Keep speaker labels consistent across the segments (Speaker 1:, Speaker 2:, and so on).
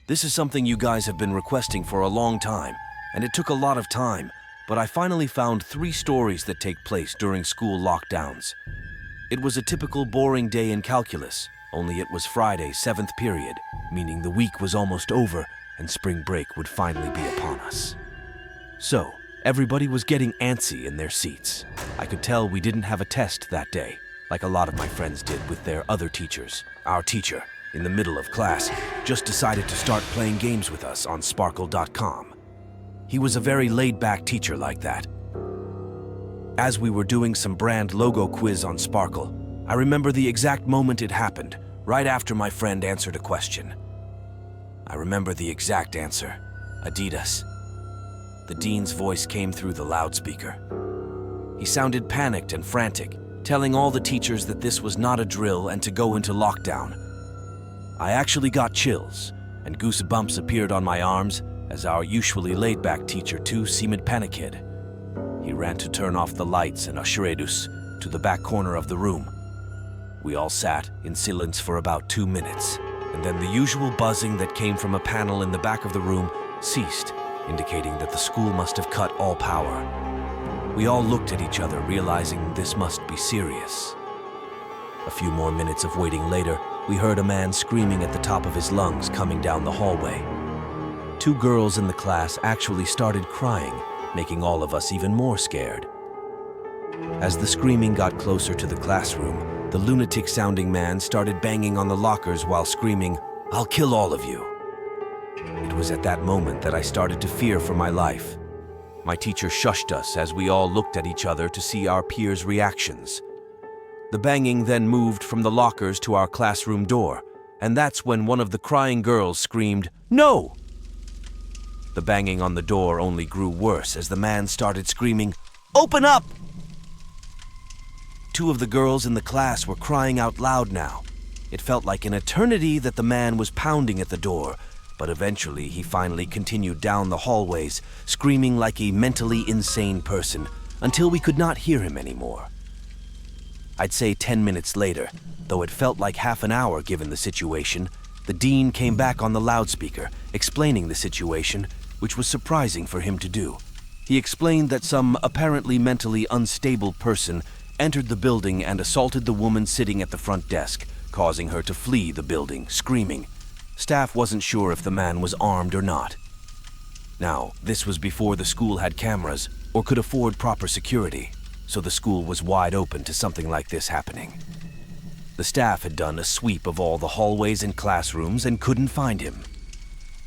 Speaker 1: This is something you guys have been requesting for a long time, and it took a lot of time, but I finally found 3 stories that take place during school lockdowns. It was a typical boring day in calculus, only it was Friday, 7th period, meaning the week was almost over and spring break would finally be upon us. So, everybody was getting antsy in their seats. I could tell we didn't have a test that day, like a lot of my friends did with their other teachers. Our teacher, in the middle of class, just decided to start playing games with us on sparkle.com. He was a very laid-back teacher like that. As we were doing some brand logo quiz on Sparkle, I remember the exact moment it happened, right after my friend answered a question. I remember the exact answer: Adidas. The dean's voice came through the loudspeaker. He sounded panicked and frantic, telling all the teachers that this was not a drill and to go into lockdown. I actually got chills, and goosebumps appeared on my arms as our usually laid-back teacher too seemed panicked. He ran to turn off the lights and ushered us to the back corner of the room. We all sat in silence for about 2 minutes, and then the usual buzzing that came from a panel in the back of the room ceased, indicating that the school must have cut all power. We all looked at each other, realizing this must be serious. A few more minutes of waiting later, we heard a man screaming at the top of his lungs coming down the hallway. 2 girls in the class actually started crying, making all of us even more scared. As the screaming got closer to the classroom, the lunatic-sounding man started banging on the lockers while screaming, "I'll kill all of you." It was at that moment that I started to fear for my life. My teacher shushed us as we all looked at each other to see our peers' reactions. The banging then moved from the lockers to our classroom door, and that's when one of the crying girls screamed, "No!" The banging on the door only grew worse as the man started screaming, "Open up!" 2 of the girls in the class were crying out loud now. It felt like an eternity that the man was pounding at the door, but eventually he finally continued down the hallways, screaming like a mentally insane person, until we could not hear him anymore. I'd say 10 minutes later, though it felt like half an hour given the situation, the dean came back on the loudspeaker, explaining the situation, which was surprising for him to do. He explained that some apparently mentally unstable person entered the building and assaulted the woman sitting at the front desk, causing her to flee the building, screaming. Staff wasn't sure if the man was armed or not. Now, this was before the school had cameras or could afford proper security, so the school was wide open to something like this happening. The staff had done a sweep of all the hallways and classrooms and couldn't find him.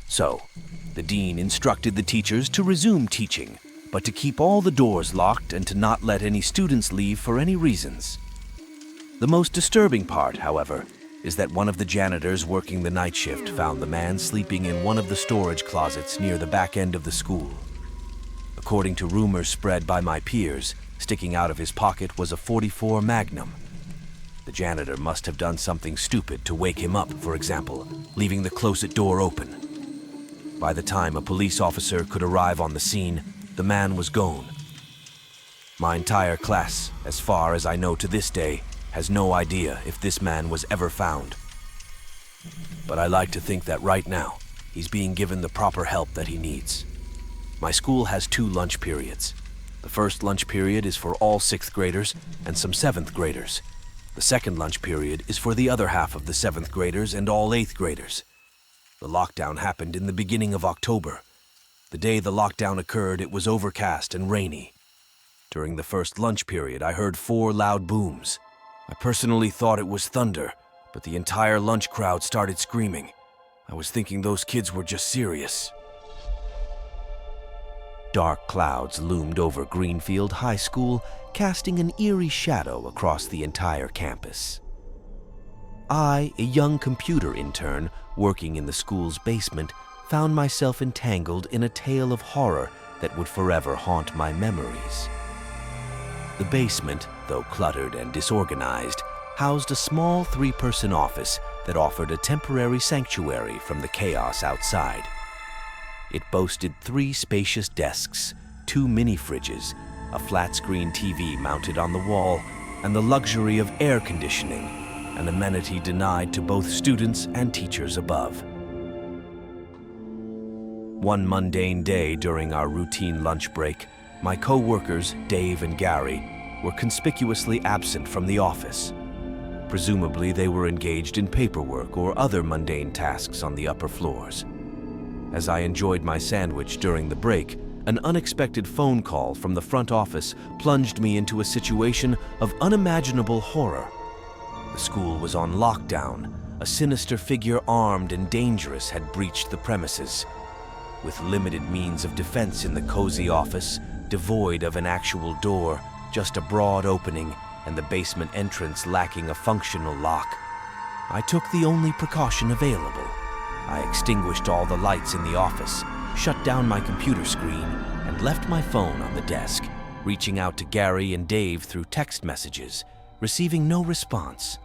Speaker 1: So, the dean instructed the teachers to resume teaching, but to keep all the doors locked and to not let any students leave for any reasons. The most disturbing part, however, is that one of the janitors working the night shift found the man sleeping in one of the storage closets near the back end of the school. According to rumors spread by my peers, sticking out of his pocket was a .44 Magnum. The janitor must have done something stupid to wake him up, for example, leaving the closet door open. By the time a police officer could arrive on the scene, the man was gone. My entire class, as far as I know to this day, has no idea if this man was ever found. But I like to think that right now, he's being given the proper help that he needs. My school has 2 lunch periods. The first lunch period is for all 6th graders and some 7th graders. The second lunch period is for the other half of the 7th graders and all 8th graders. The lockdown happened in the beginning of October. The day the lockdown occurred, it was overcast and rainy. During the first lunch period, I heard 4 loud booms. I personally thought it was thunder, but the entire lunch crowd started screaming. I was thinking those kids were just serious. Dark clouds loomed over Greenfield High School, casting an eerie shadow across the entire campus. I, a young computer intern working in the school's basement, found myself entangled in a tale of horror that would forever haunt my memories. The basement, though cluttered and disorganized, housed a small 3-person office that offered a temporary sanctuary from the chaos outside. It boasted 3 spacious desks, 2 mini-fridges, a flat-screen TV mounted on the wall, and the luxury of air conditioning, an amenity denied to both students and teachers above. One mundane day during our routine lunch break, my co-workers, Dave and Gary, were conspicuously absent from the office. Presumably, they were engaged in paperwork or other mundane tasks on the upper floors. As I enjoyed my sandwich during the break, an unexpected phone call from the front office plunged me into a situation of unimaginable horror. The school was on lockdown. A sinister figure armed and dangerous had breached the premises. With limited means of defense in the cozy office, devoid of an actual door, just a broad opening, and the basement entrance lacking a functional lock, I took the only precaution available. I extinguished all the lights in the office, shut down my computer screen, and left my phone on the desk, reaching out to Gary and Dave through text messages, receiving no response.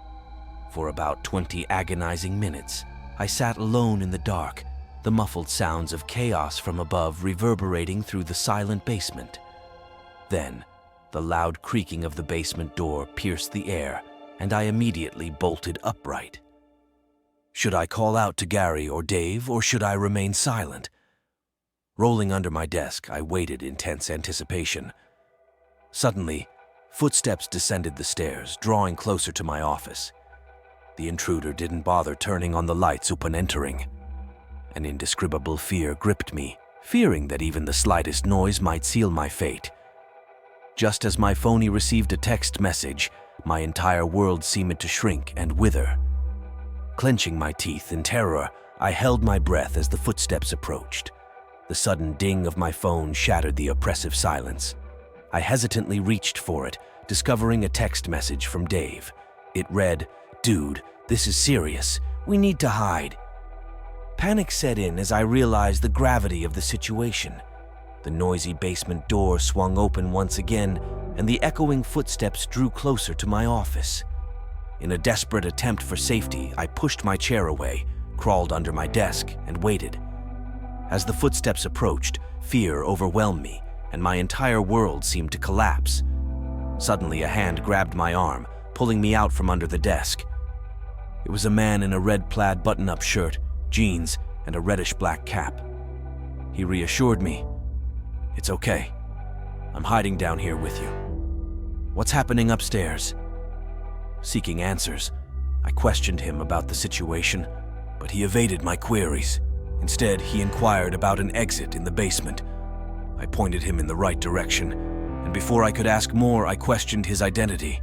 Speaker 1: For about 20 agonizing minutes, I sat alone in the dark, the muffled sounds of chaos from above reverberating through the silent basement. Then, the loud creaking of the basement door pierced the air, and I immediately bolted upright. Should I call out to Gary or Dave, or should I remain silent? Rolling under my desk, I waited in tense anticipation. Suddenly, footsteps descended the stairs, drawing closer to my office. The intruder didn't bother turning on the lights upon entering. An indescribable fear gripped me, fearing that even the slightest noise might seal my fate. Just as my phone received a text message, my entire world seemed to shrink and wither. Clenching my teeth in terror, I held my breath as the footsteps approached. The sudden ding of my phone shattered the oppressive silence. I hesitantly reached for it, discovering a text message from Dave. It read, "Dude, this is serious. We need to hide." Panic set in as I realized the gravity of the situation. The noisy basement door swung open once again, and the echoing footsteps drew closer to my office. In a desperate attempt for safety, I pushed my chair away, crawled under my desk, and waited. As the footsteps approached, fear overwhelmed me, and my entire world seemed to collapse. Suddenly, a hand grabbed my arm, pulling me out from under the desk. It was a man in a red plaid button-up shirt, jeans, and a reddish-black cap. He reassured me. "It's okay. I'm hiding down here with you. What's happening upstairs?" Seeking answers, I questioned him about the situation, but he evaded my queries. Instead, he inquired about an exit in the basement. I pointed him in the right direction, and before I could ask more, I questioned his identity.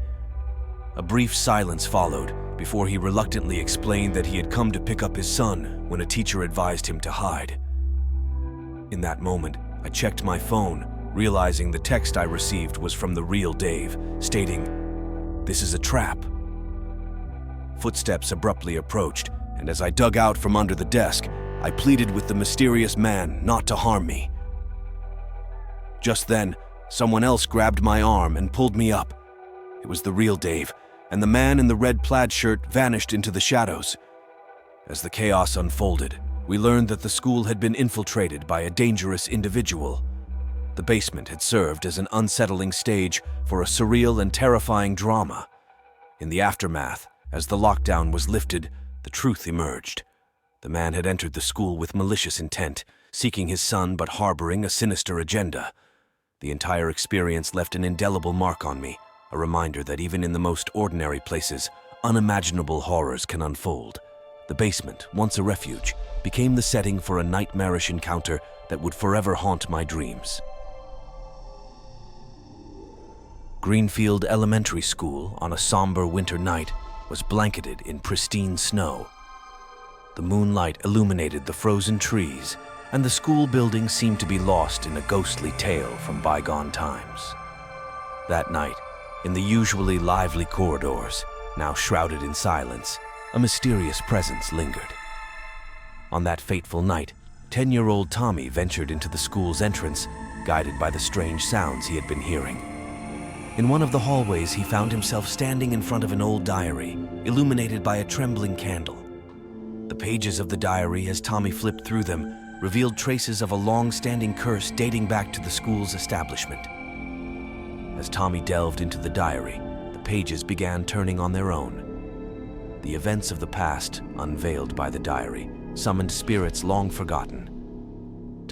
Speaker 1: A brief silence followed before he reluctantly explained that he had come to pick up his son when a teacher advised him to hide. In that moment, I checked my phone, realizing the text I received was from the real Dave, stating, "This is a trap." Footsteps abruptly approached, and as I dug out from under the desk, I pleaded with the mysterious man not to harm me. Just then, someone else grabbed my arm and pulled me up. It was the real Dave, and the man in the red plaid shirt vanished into the shadows. As the chaos unfolded, we learned that the school had been infiltrated by a dangerous individual. The basement had served as an unsettling stage for a surreal and terrifying drama. In the aftermath, as the lockdown was lifted, the truth emerged. The man had entered the school with malicious intent, seeking his son but harboring a sinister agenda. The entire experience left an indelible mark on me, a reminder that even in the most ordinary places, unimaginable horrors can unfold. The basement, once a refuge, became the setting for a nightmarish encounter that would forever haunt my dreams. Greenfield Elementary School, on a somber winter night, was blanketed in pristine snow. The moonlight illuminated the frozen trees, and the school building seemed to be lost in a ghostly tale from bygone times. That night, in the usually lively corridors, now shrouded in silence, a mysterious presence lingered. On that fateful night, 10-year-old Tommy ventured into the school's entrance, guided by the strange sounds he had been hearing. In one of the hallways, he found himself standing in front of an old diary, illuminated by a trembling candle. The pages of the diary, as Tommy flipped through them, revealed traces of a long-standing curse dating back to the school's establishment. As Tommy delved into the diary, the pages began turning on their own. The events of the past, unveiled by the diary, summoned spirits long forgotten.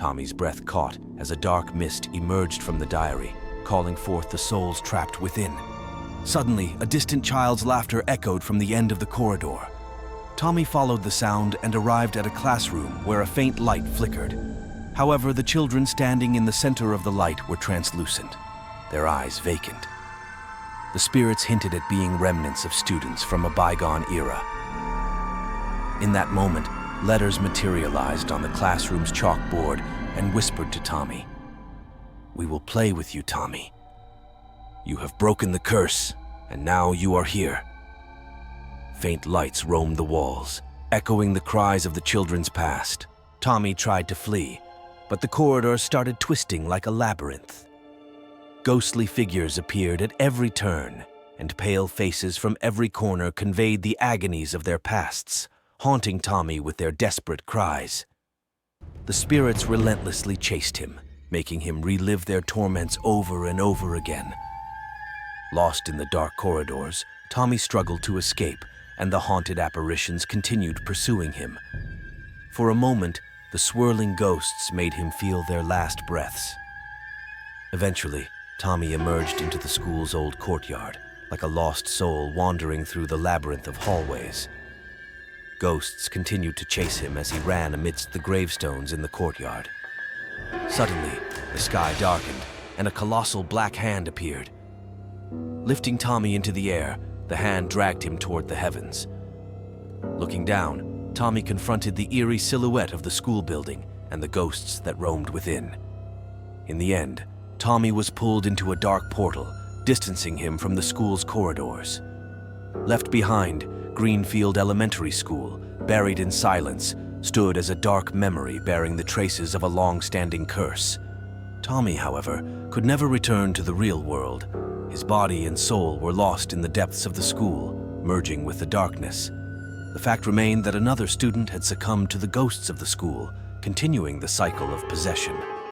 Speaker 1: Tommy's breath caught as a dark mist emerged from the diary, calling forth the souls trapped within. Suddenly, a distant child's laughter echoed from the end of the corridor. Tommy followed the sound and arrived at a classroom where a faint light flickered. However, the children standing in the center of the light were translucent, their eyes vacant. The spirits hinted at being remnants of students from a bygone era. In that moment, letters materialized on the classroom's chalkboard and whispered to Tommy, "We will play with you, Tommy. You have broken the curse, and now you are here." Faint lights roamed the walls, echoing the cries of the children's past. Tommy tried to flee, but the corridor started twisting like a labyrinth. Ghostly figures appeared at every turn, and pale faces from every corner conveyed the agonies of their pasts, haunting Tommy with their desperate cries. The spirits relentlessly chased him, making him relive their torments over and over again. Lost in the dark corridors, Tommy struggled to escape, and the haunted apparitions continued pursuing him. For a moment, the swirling ghosts made him feel their last breaths. Eventually, Tommy emerged into the school's old courtyard, like a lost soul wandering through the labyrinth of hallways. Ghosts continued to chase him as he ran amidst the gravestones in the courtyard. Suddenly, the sky darkened, and a colossal black hand appeared. Lifting Tommy into the air, the hand dragged him toward the heavens. Looking down, Tommy confronted the eerie silhouette of the school building and the ghosts that roamed within. In the end, Tommy was pulled into a dark portal, distancing him from the school's corridors. Left behind, Greenfield Elementary School, buried in silence, stood as a dark memory bearing the traces of a long-standing curse. Tommy, however, could never return to the real world. His body and soul were lost in the depths of the school, merging with the darkness. The fact remained that another student had succumbed to the ghosts of the school, continuing the cycle of possession.